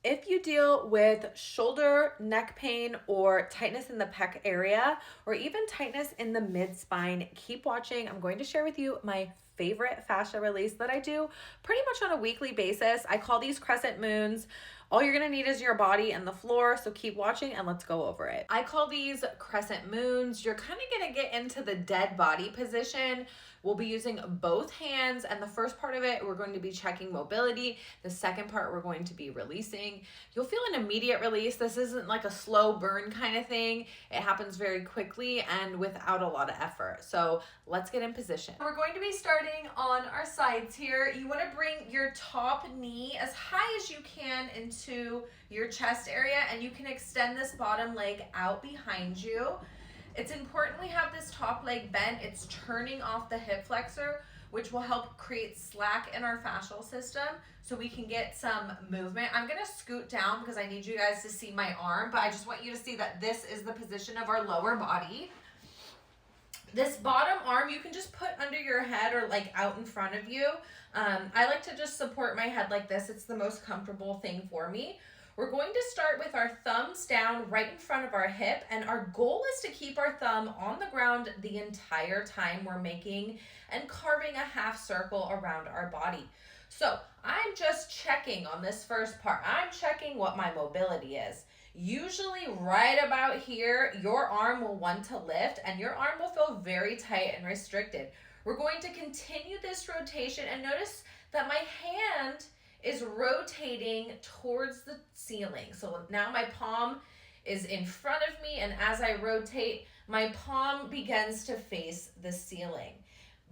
If you deal with shoulder, neck pain, or tightness in the pec area, or even tightness in the mid spine, keep watching. I'm going to share with you my favorite fascia release that I do pretty much on a weekly basis. I call these crescent moons. All you're gonna need is your body and the floor, so keep watching and let's go over it. I call these crescent moons. You're kind of gonna get into the dead body position. We'll be using both hands, and the first part of it, we're going to be checking mobility. The second part, we're going to be releasing. You'll feel an immediate release. This isn't like a slow burn kind of thing. It happens very quickly and without a lot of effort. So let's get in position. We're going to be starting on our sides here. You want to bring your top knee as high as you can into your chest area, and you can extend this bottom leg out behind you. It's important we have this top leg bent. It's turning off the hip flexor, which will help create slack in our fascial system so we can get some movement. I'm gonna scoot down because I need you guys to see my arm, but I just want you to see that this is the position of our lower body. This bottom arm you can just put under your head or like out in front of you. I like to just support my head like this. It's the most comfortable thing for me. We're going to start with our thumbs down right in front of our hip, and our goal is to keep our thumb on the ground the entire time we're making and carving a half circle around our body. So I'm just checking on this first part. I'm checking what my mobility is. Usually right about here, your arm will want to lift and your arm will feel very tight and restricted. We're going to continue this rotation, and notice that my hand is rotating towards the ceiling. So now my palm is in front of me, and as I rotate, my palm begins to face the ceiling.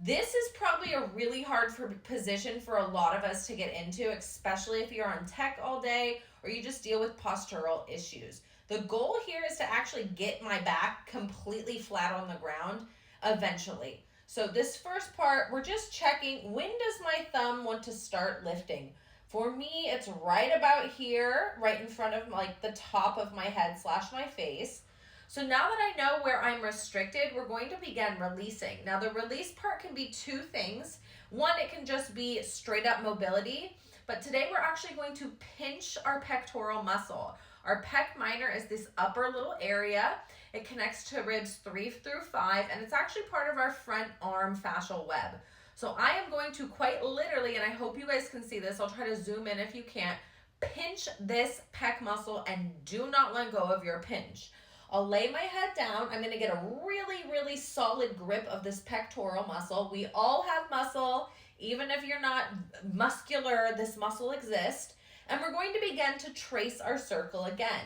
This is probably a really hard position for a lot of us to get into, especially if you're on tech all day or you just deal with postural issues. The goal here is to actually get my back completely flat on the ground eventually. So this first part, we're just checking, when does my thumb want to start lifting? For me, it's right about here, right in front of like the top of my head / my face. So now that I know where I'm restricted, we're going to begin releasing. Now the release part can be two things. One, it can just be straight up mobility, but today we're actually going to pinch our pectoral muscle. Our pec minor is this upper little area. It connects to ribs 3 through 5, and it's actually part of our front arm fascial web. So I am going to quite literally, and I hope you guys can see this, I'll try to zoom in if you can't, pinch this pec muscle and do not let go of your pinch. I'll lay my head down. I'm gonna get a really, really solid grip of this pectoral muscle. We all have muscle. Even if you're not muscular, this muscle exists. And we're going to begin to trace our circle again.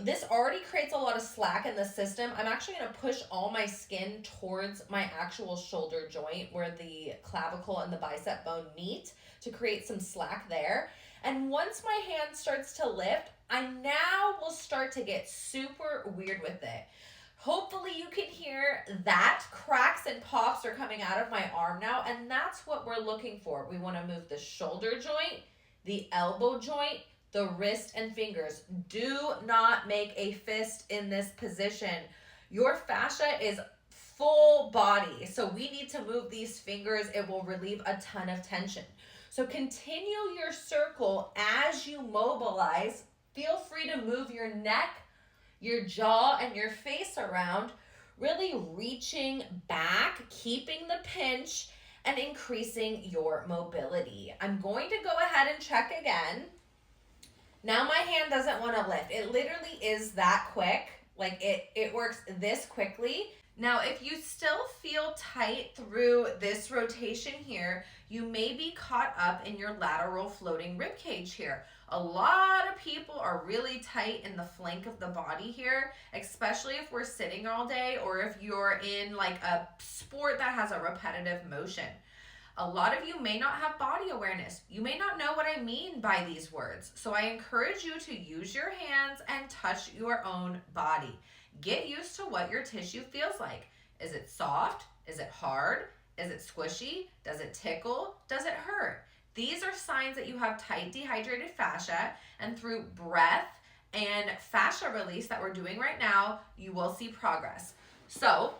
This already creates a lot of slack in the system. I'm actually going to push all my skin towards my actual shoulder joint where the clavicle and the bicep bone meet to create some slack there. And once my hand starts to lift, I now will start to get super weird with it. Hopefully you can hear that cracks and pops are coming out of my arm now, and that's what we're looking for. We want to move the shoulder joint, the elbow joint, the wrist and fingers. Do not make a fist in this position. Your fascia is full body, so we need to move these fingers. It will relieve a ton of tension. So continue your circle as you mobilize. Feel free to move your neck, your jaw, and your face around, really reaching back, keeping the pinch, and increasing your mobility. I'm going to go ahead and check again. Now my hand doesn't want to lift. It literally is that quick. Like it works this quickly. Now, if you still feel tight through this rotation here, you may be caught up in your lateral floating rib cage here. A lot of people are really tight in the flank of the body here, especially if we're sitting all day or if you're in like a sport that has a repetitive motion. A lot of you may not have body awareness. You may not know what I mean by these words. So I encourage you to use your hands and touch your own body. Get used to what your tissue feels like. Is it soft? Is it hard? Is it squishy? Does it tickle? Does it hurt? These are signs that you have tight, dehydrated fascia, and through breath and fascia release that we're doing right now, you will see progress. So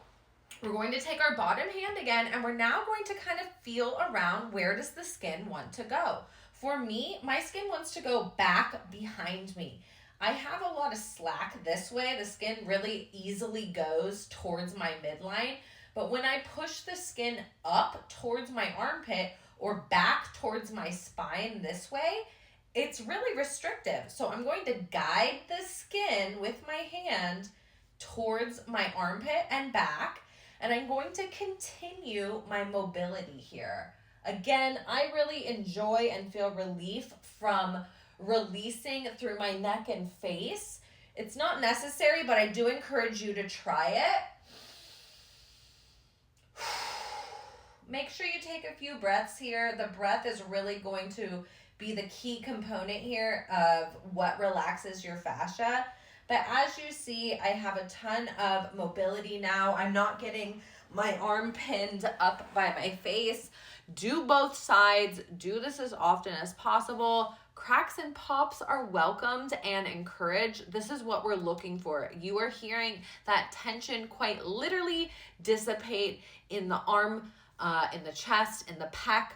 we're going to take our bottom hand again, and we're now going to kind of feel around, where does the skin want to go? For me, my skin wants to go back behind me. I have a lot of slack this way. The skin really easily goes towards my midline. But when I push the skin up towards my armpit or back towards my spine this way, it's really restrictive. So I'm going to guide the skin with my hand towards my armpit and back, and I'm going to continue my mobility here. Again, I really enjoy and feel relief from releasing through my neck and face. It's not necessary, but I do encourage you to try it. Make sure you take a few breaths here. The breath is really going to be the key component here of what relaxes your fascia. But as you see, I have a ton of mobility now. I'm not getting my arm pinned up by my face. Do both sides. Do this as often as possible. Cracks and pops are welcomed and encouraged. This is what we're looking for. You are hearing that tension quite literally dissipate in the arm, in the chest, in the pec,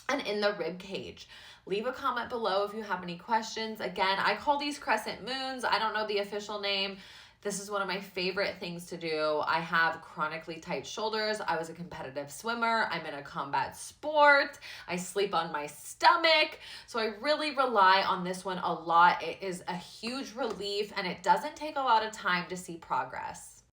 and in the rib cage. Leave a comment below if you have any questions. Again, I call these crescent moons. I don't know the official name. This is one of my favorite things to do. I have chronically tight shoulders. I was a competitive swimmer. I'm in a combat sport. I sleep on my stomach. So I really rely on this one a lot. It is a huge relief and it doesn't take a lot of time to see progress.